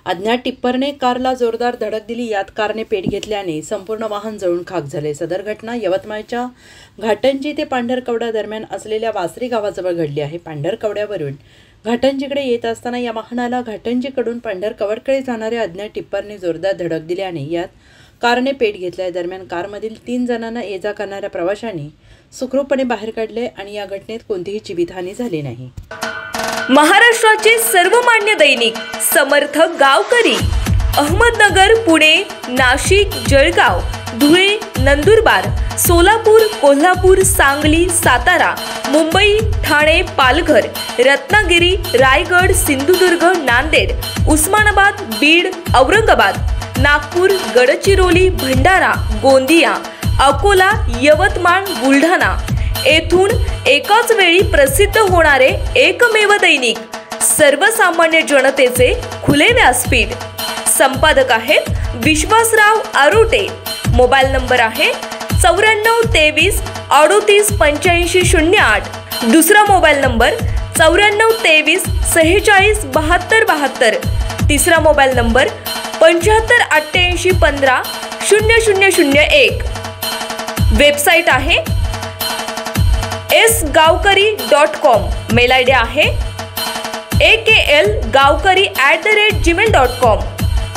अज्ञात टिप्परने कारला जोरदार धडक दिली। यात कारने पेट घेतल्याने संपूर्ण वाहन जळून खाक झाले। सदर घटना यवतमाळच्या घाटंजी ते पांढरकवडा दरम्यान असलेल्या वासरी गावाजवळ घडली आहे। पांढरकवड्यावरून घाटंजीकडे येत असताना या वाहनाला घाटंजीकडून पांढरकवडकडे जाणाऱ्या अज्ञात टिप्परने जोरदार धडक दिल्याने यात कारने पेट घेतल्या। दरम्यान कारमधील 3 जणांना ये-जा करणाऱ्या प्रवाशांनी सुखरूपपणे बाहेर काढले आणि या घटनेत कोणतीही जीवितहानी झाली नाही। महाराष्ट्राचे सर्वमान्य दैनिक समर्थ गावकरी अहमदनगर, पुणे, नाशिक, जळगाव, धुळे, नंदुरबार, सोलापूर, कोल्हापूर, सांगली, सातारा, मुंबई, ठाणे, पालघर, रत्नागिरी, रायगड, सिंधुदुर्ग, नांदेड, उस्मानाबाद, बीड, औरंगाबाद, नागपूर, गडचिरोली, भंडारा, गोंदिया, अकोला, यवतमाळ, बुलढाणा येथून एकाच वेळी प्रसिद्ध होणारे एकमेव दैनिक सर्वसामान्य जनतेचे खुले व्यासपीठ। संपादक आहेत विश्वासराव आरोटे। मोबाईल नंबर आहे 94 23 38 85 08। दुसरा मोबाईल नंबर 94 23 46 72 72। तिसरा मोबाईल नंबर 75 88 15 0001। वेबसाईट आहे sgavkari.com। मेल आयडी आहे akl gavkari@gmail.com।